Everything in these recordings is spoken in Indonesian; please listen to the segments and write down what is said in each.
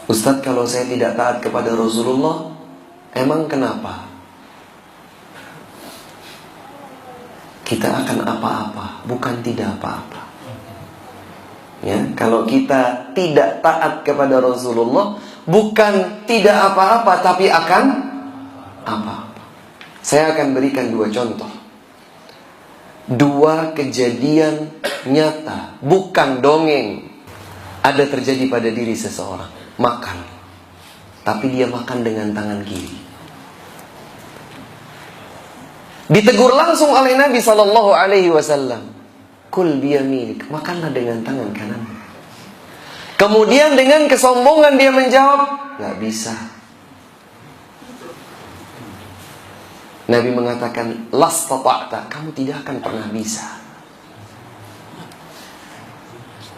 Ustadz, kalau saya tidak taat kepada Rasulullah, emang kenapa? Kita akan apa-apa, bukan tidak apa-apa. Ya, kalau kita tidak taat kepada Rasulullah, bukan tidak apa-apa, tapi akan apa-apa. Saya akan berikan dua contoh. Dua kejadian nyata, bukan dongeng. Ada terjadi pada diri seseorang. Makan, tapi dia makan dengan tangan kiri. Ditegur langsung oleh Nabi SAW. Kul biyaminik, makanlah dengan tangan kanan. Kemudian dengan kesombongan dia menjawab, gak bisa. Nabi mengatakan, lastata'ta, kamu tidak akan pernah bisa.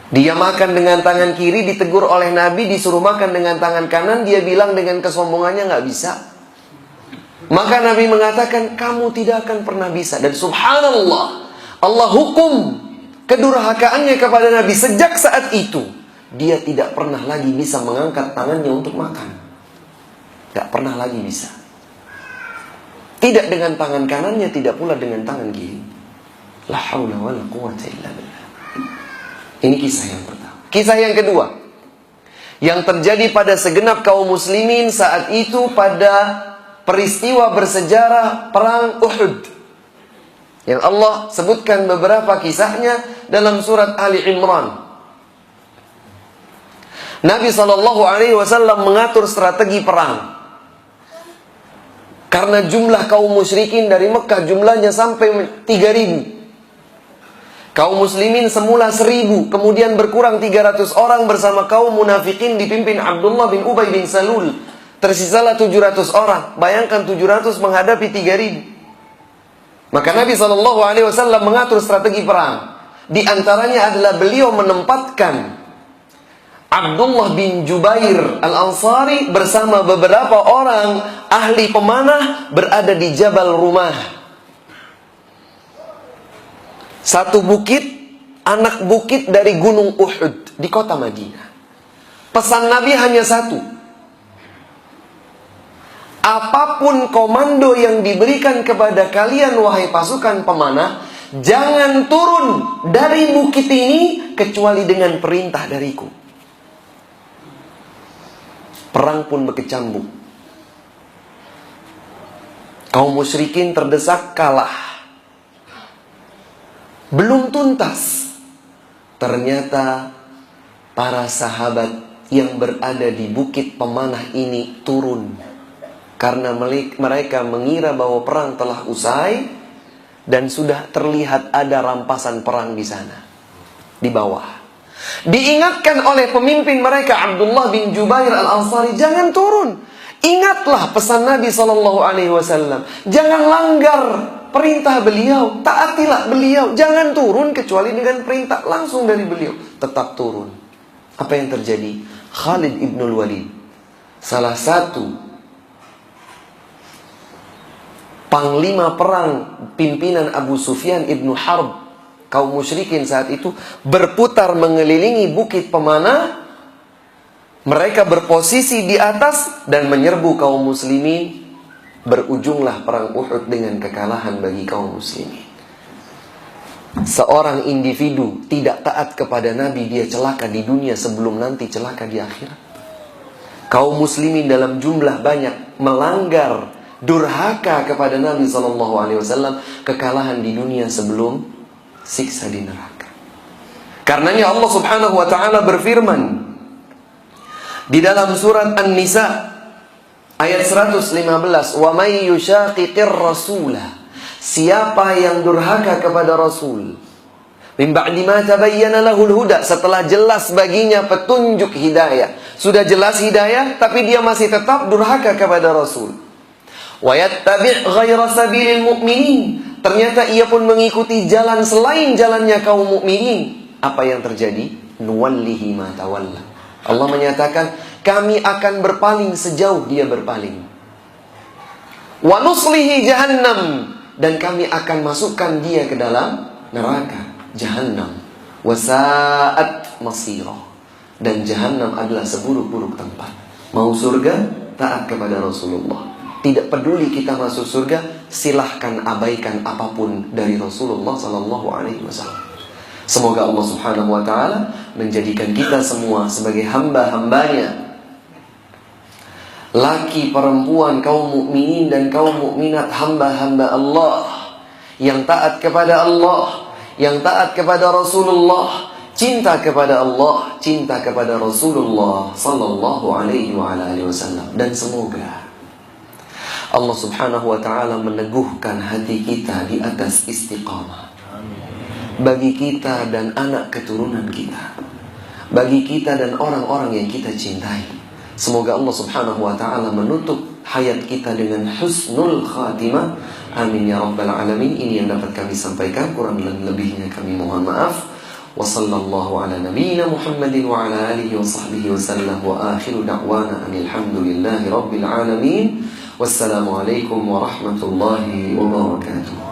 Dia makan dengan tangan kiri, ditegur oleh Nabi, disuruh makan dengan tangan kanan, dia bilang dengan kesombongannya gak bisa. Maka Nabi mengatakan, kamu tidak akan pernah bisa. Dan subhanallah, Allah hukum kedurhakaannya kepada Nabi. Sejak saat itu, dia tidak pernah lagi bisa mengangkat tangannya untuk makan. Gak pernah lagi bisa. Tidak dengan tangan kanannya, tidak pula dengan tangan kiri. La haula wa la quwwata illa billah. Ini kisah yang pertama. Kisah yang kedua, yang terjadi pada segenap kaum muslimin saat itu pada peristiwa bersejarah perang Uhud, yang Allah sebutkan beberapa kisahnya dalam surat Ali Imran. Nabi SAW mengatur strategi perang. Karena jumlah kaum musyrikin dari Mekah jumlahnya sampai 3.000. Kaum muslimin semula 1.000, kemudian berkurang 300 orang bersama kaum munafikin dipimpin Abdullah bin Ubay bin Salul. Tersisalah 700 orang. Bayangkan 700 menghadapi 3.000. Maka Nabi SAW mengatur strategi perang. Di antaranya adalah beliau menempatkan Abdullah bin Jubair Al-Ansari bersama beberapa orang ahli pemanah berada di Jabal Rumah. Satu bukit, anak bukit dari gunung Uhud di kota Madinah. Pesan Nabi hanya satu. Apapun komando yang diberikan kepada kalian wahai pasukan pemanah, jangan turun dari bukit ini kecuali dengan perintah dariku. Perang pun berkecambuk. Kaum musyrikin terdesak kalah. Belum tuntas, ternyata para sahabat yang berada di bukit pemanah ini turun. Karena mereka mengira bahwa perang telah usai dan sudah terlihat ada rampasan perang di sana, di bawah. Diingatkan oleh pemimpin mereka Abdullah bin Jubair Al-Ansari, jangan turun. Ingatlah pesan Nabi SAW. Jangan langgar perintah beliau, taatilah beliau. Jangan turun kecuali dengan perintah langsung dari beliau. Tetap turun. Apa yang terjadi? Khalid ibn Walid, salah satu panglima perang pimpinan Abu Sufyan ibn Harb, kaum musyrikin saat itu, berputar mengelilingi bukit pemanah. Mereka berposisi di atas dan menyerbu kaum muslimin. Berujunglah perang Uhud dengan kekalahan bagi kaum muslimin. Seorang individu tidak taat kepada Nabi, dia celaka di dunia sebelum nanti celaka di akhirat. Kaum muslimin dalam jumlah banyak melanggar, durhaka kepada Nabi SAW, kekalahan di dunia sebelum siksa di neraka. Karenanya Allah Subhanahu wa taala berfirman di dalam surat An-Nisa ayat 115, "Wa may yushaqiqir rasula", siapa yang durhaka kepada Rasul, min ba'di ma tabayyana lahul huda, setelah jelas baginya petunjuk hidayah. Sudah jelas hidayah tapi dia masih tetap durhaka kepada Rasul. Wa yattabi' ghaira sabilil mu'minin, ternyata ia pun mengikuti jalan selain jalannya kaum mukminin. Apa yang terjadi? Nuwallihi ma tawalla. Allah menyatakan, kami akan berpaling sejauh dia berpaling. Wa nuslihi jahannam, dan kami akan masukkan dia ke dalam neraka Jahannam. Wa sa'at masira, dan jahanam adalah seburuk-buruk tempat. Mau surga, taat kepada Rasulullah. Tidak peduli kita masuk surga, silahkan abaikan apapun dari Rasulullah Sallallahu Alaihi Wasallam. Semoga Allah Subhanahu Wa Taala menjadikan kita semua sebagai hamba-hambanya, laki, perempuan, kaum mukminin dan kaum mukminat, hamba-hamba Allah yang taat kepada Allah, yang taat kepada Rasulullah, cinta kepada Allah, cinta kepada Rasulullah Sallallahu Alaihi Wasallam. Dan semoga Allah Subhanahu Wa Taala meneguhkan hati kita di atas istiqamah, bagi kita dan anak keturunan kita, bagi kita dan orang-orang yang kita cintai. Semoga Allah Subhanahu Wa Taala menutup hayat kita dengan husnul khatimah. Amin ya rabbal alamin. Ini yang dapat kami sampaikan, kurang dan lebihnya kami mohon maaf. Wa sallallahu ala nabiyyina Muhammadin wa ala alihi wa sahbihi wa sallam. Wa akhiru da'wana alhamdulillahi rabbil alamin. Wassalamualaikum warahmatullahi wabarakatuh.